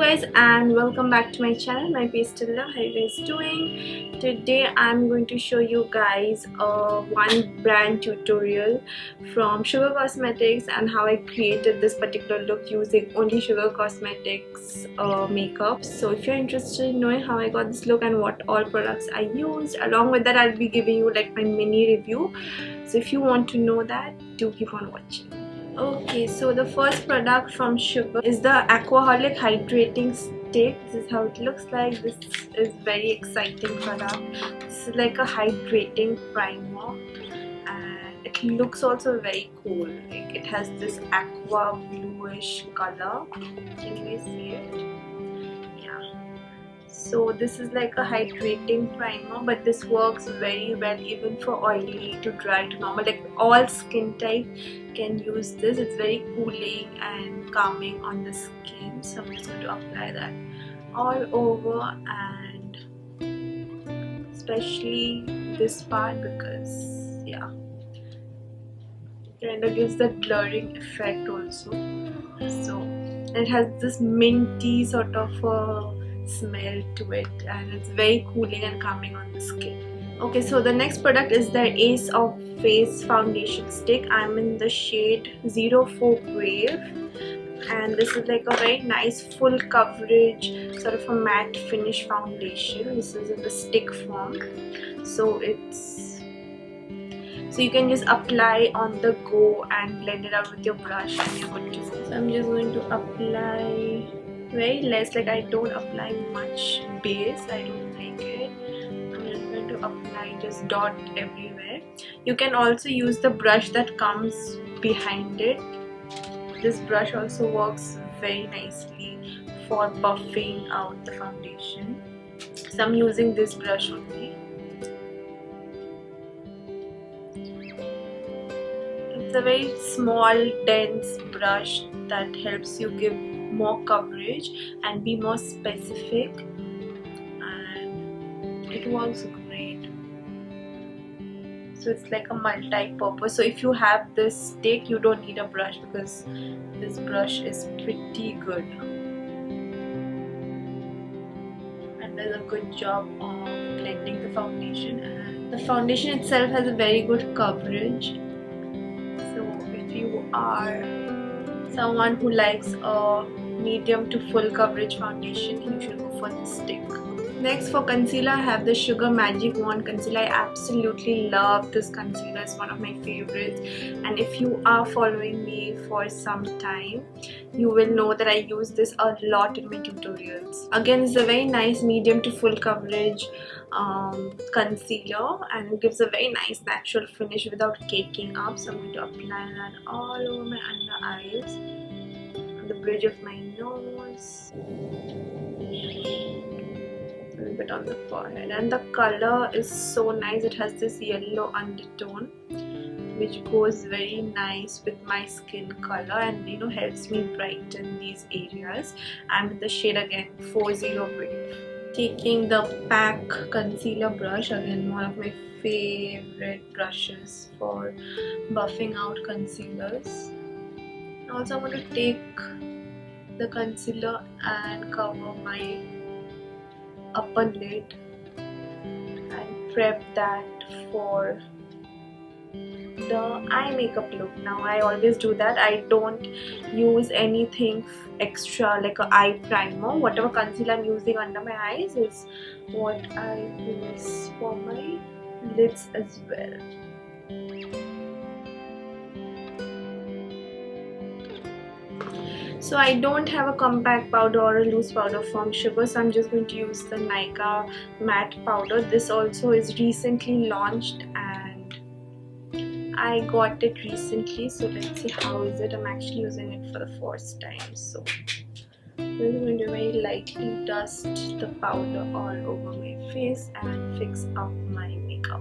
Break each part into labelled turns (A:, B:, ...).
A: guys, and welcome back to my channel, my Pastel. How you guys doing? Today I'm going to show you guys one brand tutorial from Sugar Cosmetics and how I created this particular look using only Sugar Cosmetics makeup. So if you're interested in knowing how I got this look and what all products I used, along with that I'll be giving you like my mini review. So if you want to know that, do keep on watching. Okay, so the first product from Sugar is the Aquaholic Hydrating Stick. This is how it looks like. This is very exciting product. This is like a hydrating primer and it looks also very cool. Like it has this aqua bluish color. Can you guys see it? So this is like a hydrating primer, but this works very well even for oily to dry to normal. Like all skin type can use this. It's very cooling and calming on the skin. So I'm just going to apply that all over, and especially this part because it kind of gives that blurring effect also. So it has this minty sort of smell to it, and it's very cooling and calming on the skin. Okay, so the next product is the Ace of Face foundation stick. I'm in the shade 04 Brave, and this is like a very nice full coverage sort of a matte finish foundation. This is in the stick form, so you can just apply on the go and blend it out with your brush and you're good to go. So I'm just going to apply very less, like I don't apply much base, I don't like it. I'm just going to apply just dot everywhere. You can also use the brush that comes behind it. This brush also works very nicely for buffing out the foundation. So I'm using this brush only. It's a very small, dense brush that helps you give more coverage and be more specific, and it works great. So it's like a multi-purpose. So if you have this stick, you don't need a brush because this brush is pretty good and does a good job of blending the foundation, and the foundation itself has a very good coverage. So if you are someone who likes a medium to full coverage foundation, you should go for this stick. Next, for concealer, I have the Sugar Magic Wand concealer. I absolutely love this concealer. It's one of my favorites, and if you are following me for some time, you will know that I use this a lot in my tutorials. Again, it's a very nice medium to full coverage concealer, and it gives a very nice natural finish without caking up. So I'm going to apply that all over my under eyes, on the bridge of my nose, a little bit on the forehead, and the color is so nice. It has this yellow undertone which goes very nice with my skin color and helps me brighten these areas. I'm in the shade again 40 Brave. Taking the PAC concealer brush, again one of my favorite brushes for buffing out concealers. Also I'm going to take the concealer and cover my upper lid and prep that for the eye makeup look. Now I always do that. I don't use anything extra like an eye primer. Whatever concealer I'm using under my eyes is what I use for my lids as well. So I don't have a compact powder or a loose powder from Sugar, so I'm just going to use the Nykaa matte powder. This also is recently launched and I got it recently, so let's see how is it. I'm actually using it for the first time. So I'm going to very lightly dust the powder all over my face and fix up my makeup.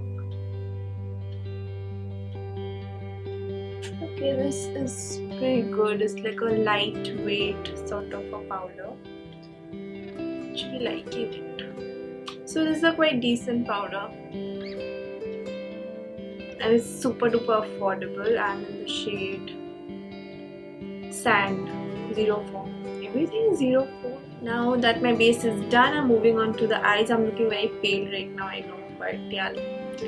A: Okay, this is pretty good. It's like a lightweight sort of a powder. Actually liking it. So this is a quite decent powder, and it's super duper affordable. I'm in the shade Sand 04. Everything is 04. Now that my base is done, I'm moving on to the eyes. I'm looking very pale right now, I know, but yeah,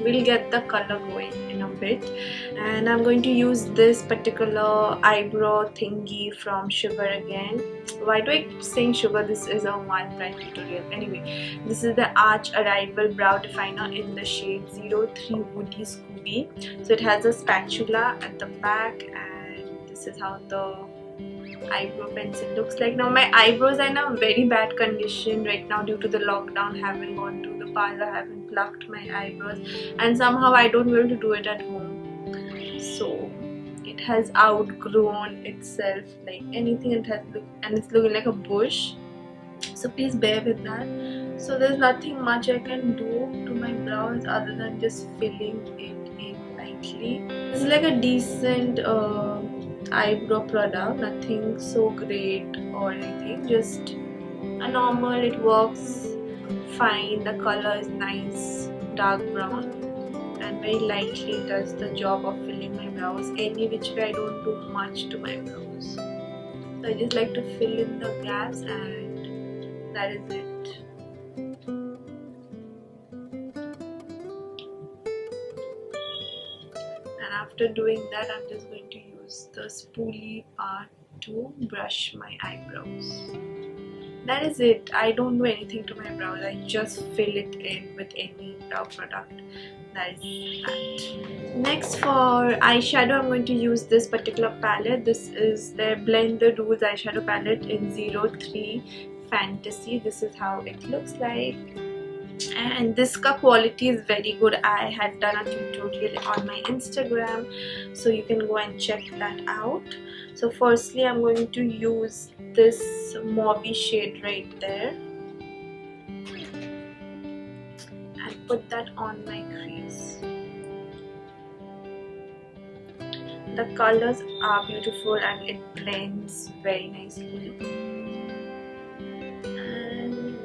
A: we'll get the color going in a bit. And I'm going to use this particular eyebrow thingy from Sugar again. Why do I keep saying Sugar? This is a one brand tutorial. Anyway, this is the Arch Arrival Brow Definer in the shade 03 Woody Scooby. So it has a spatula at the back, and this is how the eyebrow pencil looks like. Now my eyebrows are in a very bad condition right now due to the lockdown. Haven't gone to the parlor, haven't plucked my eyebrows, and somehow I don't want to do it at home. So it has outgrown itself like anything. It has and it's looking like a bush. So please bear with that. So there's nothing much I can do to my brows other than just filling it in lightly. This is like a decent eyebrow product, nothing so great or anything, just a normal. It works fine, the color is nice dark brown and very lightly does the job of filling my brows. Any which way I don't do much to my brows, so I just like to fill in the gaps, and that is it. And after doing that, I'm just going to use the spoolie part to brush my eyebrows. That is it. I don't do anything to my brows. I just fill it in with any brow product. That is that. Next, for eyeshadow, I'm going to use this particular palette. This is their Blend the Rules eyeshadow palette in 03 Fantasy. This is how it looks like. And this quality is very good. I had done a tutorial on my Instagram, so you can go and check that out. So firstly, I'm going to use this mauve shade right there and put that on my crease. The colors are beautiful and it blends very nicely, and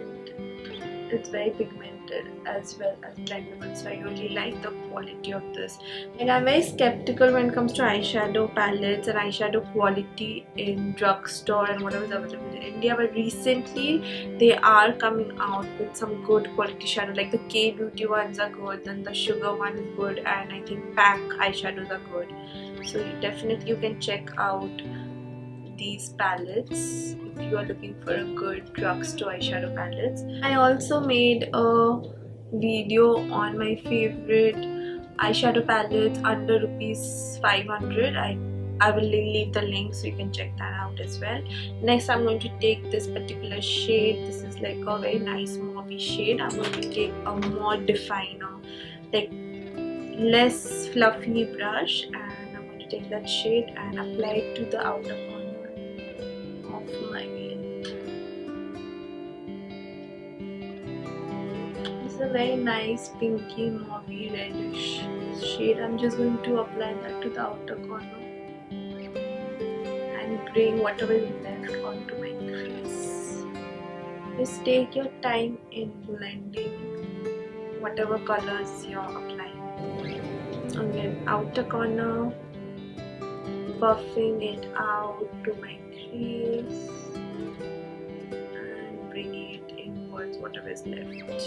A: it's very pigmented as well as blendable, so I really like the quality of this. And I'm very skeptical when it comes to eyeshadow palettes and eyeshadow quality in drugstore and whatever is available in India, but recently they are coming out with some good quality shadow, like the K Beauty ones are good, and the Sugar one is good, and I think Pack eyeshadows are good. So you can check out these palettes if you are looking for a good drugstore eyeshadow palettes. I also made a video on my favorite eyeshadow palettes under rupees 500. I will leave the link so you can check that out as well. Next, I'm going to take this particular shade. This is like a very nice mauve shade. I'm going to take a more definer, like less fluffy brush, and I'm going to take that shade and apply it to the outer corner of my lid. It's a very nice pinky mauve reddish shade. I'm just going to apply that to the outer corner and bring whatever is left onto my crease. Just take your time in blending whatever colors you're applying. Again, outer corner, buffing it out to my crease and bringing it inwards whatever is left.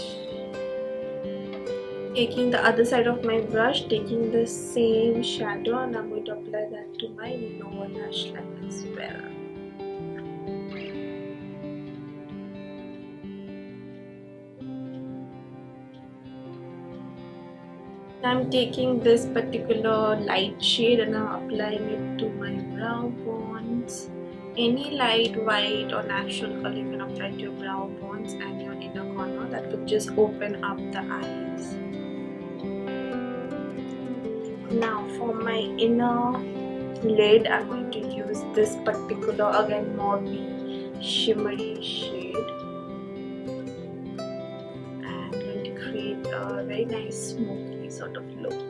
A: Taking the other side of my brush, taking the same shadow, and I'm going to apply that to my lower lash line as well. I'm taking this particular light shade and I'm applying it to my brow bones. Any light white or natural color you can apply to your brow bones and your inner corner. That will just open up the eyes. Now for my inner lid, I'm going to use this particular, again, mauve shimmery shade. And I'm going to create a very nice smoky sort of look.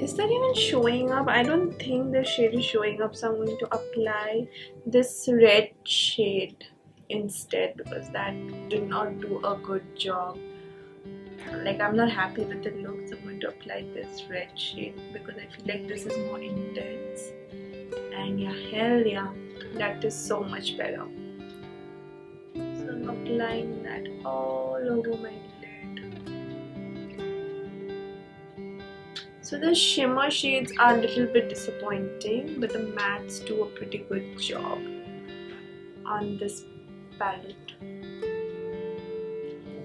A: Is that even showing up? I don't think the shade is showing up, so I'm going to apply this red shade instead, because that did not do a good job. Like, I'm not happy with the look, so I'm going to apply this red shade because I feel like this is more intense. And yeah, hell yeah, That is so much better. So I'm applying that all over my lid. So the shimmer shades are a little bit disappointing, but the mattes do a pretty good job on this palette.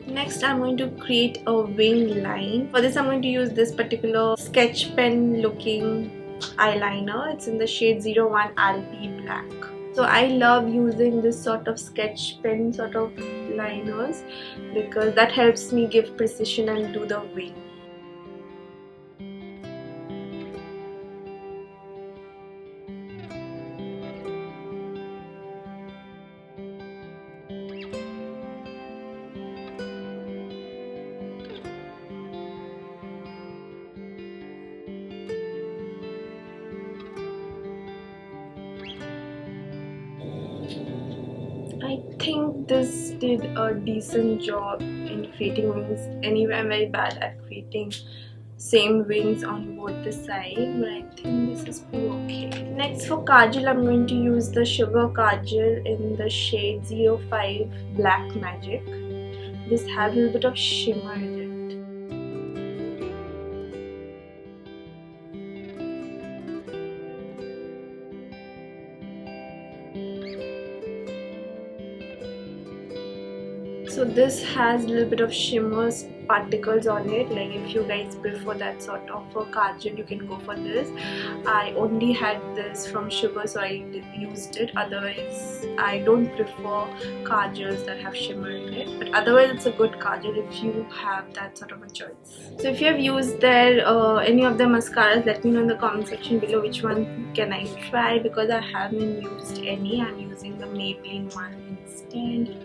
A: Next, I'm going to create a wing line. For this, I'm going to use this particular sketch pen looking eyeliner. It's in the shade 01 Alpi Black. So I love using this sort of sketch pen sort of liners because that helps me give precision and do the wing. I think this did a decent job in creating wings. Anyway, I'm very bad at creating same wings on both the sides, but I think this is pretty okay. Next, for kajal, I'm going to use the sugar kajal in the shade 05 Black Magic. This has a little bit of shimmer in it. So this has a little bit of shimmers particles on it. Like if you guys prefer that sort of a kajal, you can go for this. I only had this from sugar, so I used it. Otherwise, I don't prefer kajals that have shimmer in it. But otherwise, it's a good kajal if you have that sort of a choice. So if you have used any of the mascaras, let me know in the comment section below which one can I try, because I haven't used any. I'm using the Maybelline one instead.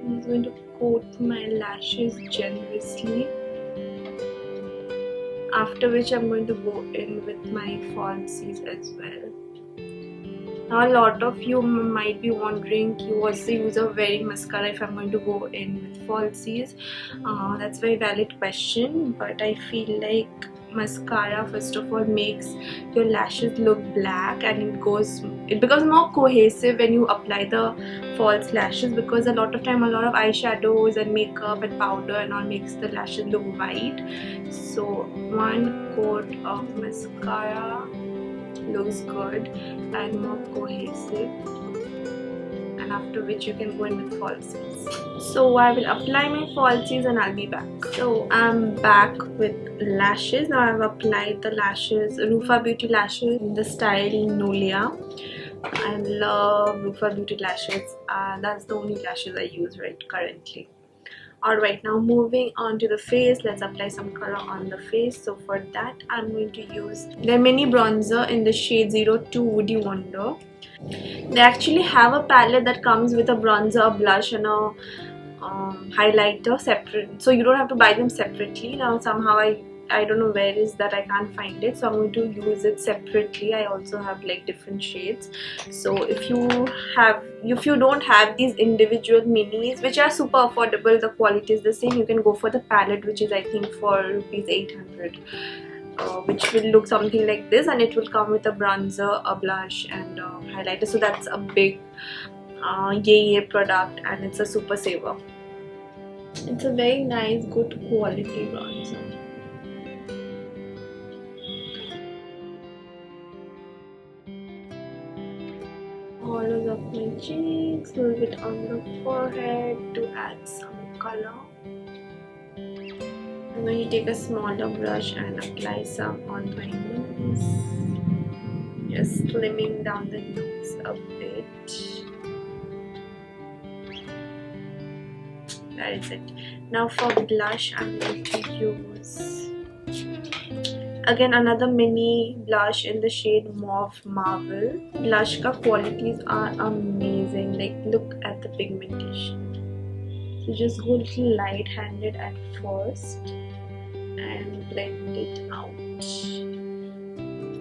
A: I'm going to coat my lashes generously, after which I'm going to go in with my falsies as well. Now a lot of you might be wondering what's the use of wearing mascara if I'm going to go in with falsies. That's a very valid question, but I feel like mascara first of all makes your lashes look black, and it becomes more cohesive when you apply the false lashes, because a lot of eyeshadows and makeup and powder and all makes the lashes look white. So one coat of mascara looks good and more cohesive, and after which you can go in with falsies. So I will apply my falsies and I'll be back. So I'm back with lashes. Now I've applied the lashes, Rufa Beauty lashes in the style Nolia. I love Rufa Beauty lashes. That's the only lashes I use currently. Alright, now moving on to the face, let's apply some color on the face. So for that, I'm going to use their mini bronzer in the shade 02 Woody Wonder. They actually have a palette that comes with a bronzer, a blush and a highlighter separate, so you don't have to buy them separately. Now somehow I don't know where is that, I can't find it, so I'm going to use it separately. I also have like different shades. So if you don't have these individual minis, which are super affordable, the quality is the same, you can go for the palette, which is I think for ₹800, which will look something like this, and it will come with a bronzer, a blush and a highlighter. So that's a big yay product, and it's a super saver. It's a very nice, good quality bronzer. All up my cheeks, a little bit on the forehead to add some color. I'm going to take a smaller brush and apply some on my nose. Just slimming down the nose a bit. That is it. Now for blush, I'm going to use again another mini blush in the shade Mauve Marble. Blush ka qualities are amazing. Like look at the pigmentation. So just go a little light-handed at first and blend it out.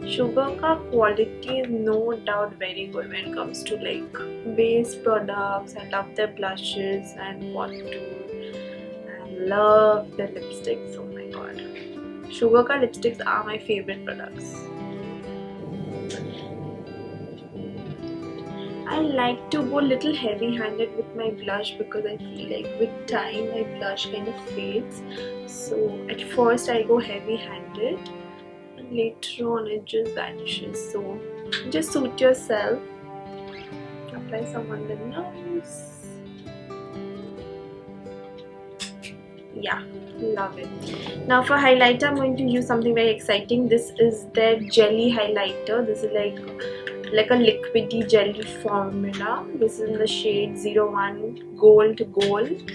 A: Sugar ka quality is no doubt very good when it comes to like base products. I love their blushes and contour, and love their lipsticks. Oh my god, Sugar ka lipsticks are my favorite products. I like to go a little heavy-handed with my blush because I feel like with time my blush kind of fades. So at first I go heavy-handed and later on it just vanishes. So just suit yourself. Apply some on the nose. Yeah, love it. Now for highlighter, I'm going to use something very exciting. This is their jelly highlighter. This is like a liquidy jelly formula. This is in the shade 01 Gold Gold.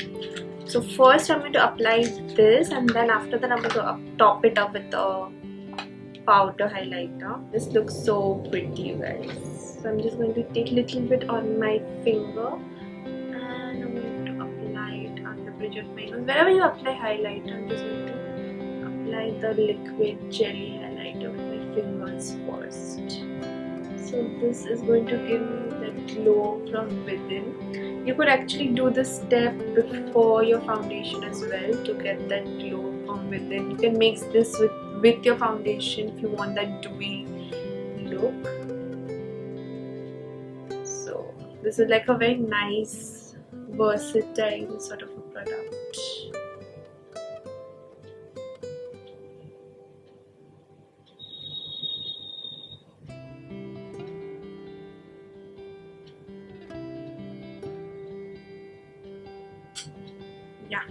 A: So first I'm going to apply this, and then after that I'm going to top it up with a powder highlighter. This looks so pretty, you guys. So I'm just going to take a little bit on my finger and I'm going to apply it on the bridge of my nose. Wherever you apply highlighter, I'm just going to apply the liquid jelly highlighter with my fingers first. So this is going to give me that glow from within. You could actually do this step before your foundation as well to get that glow from within. You can mix this with your foundation if you want that dewy look. So this is like a very nice, versatile sort of a product. Yeah,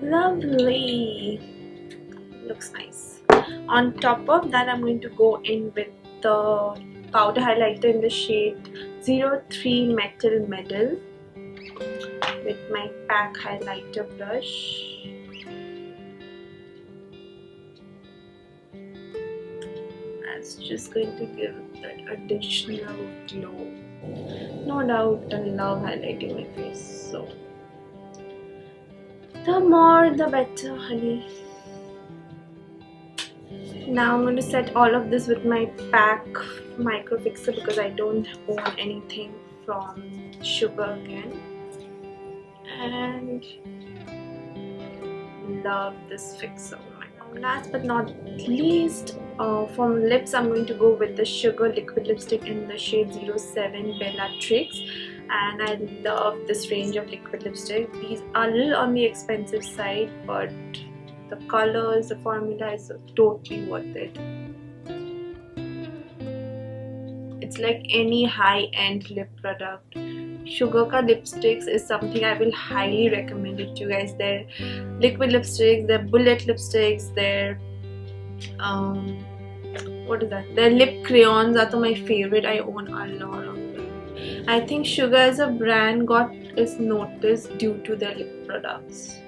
A: lovely, looks nice. On top of that, I'm going to go in with the powder highlighter in the shade 03 Metal Medal with my pack highlighter brush. That's just going to give that additional glow. No doubt, I love highlighting my face, so the more the better, honey. Now I'm going to set all of this with my pack micro fixer because I don't own anything from Sugar again, and love this fixer. Last but not least, from lips, I'm going to go with the Sugar liquid lipstick in the shade 07 Bellatrix, and I love this range of liquid lipstick. These are a little on the expensive side, but the colors, the formula is totally worth it. It's like any high-end lip product. Sugar Ka lipsticks is something I will highly recommend it to you guys. Their liquid lipsticks, their bullet lipsticks, their what is that? Their lip crayons are my favorite. I own a lot of them. I think Sugar as a brand got its notice due to their lip products.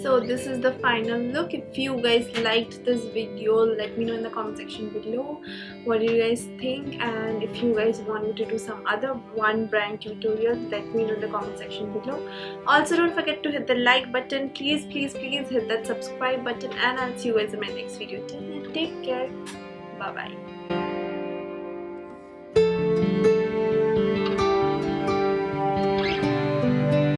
A: So this is the final look. If you guys liked this video, let me know in the comment section below what do you guys think, and if you guys want me to do some other one brand tutorials, let me know in the comment section below. Also, don't forget to hit the like button. Please hit that subscribe button, and I'll see you guys in my next video. Till then, take care. Bye bye.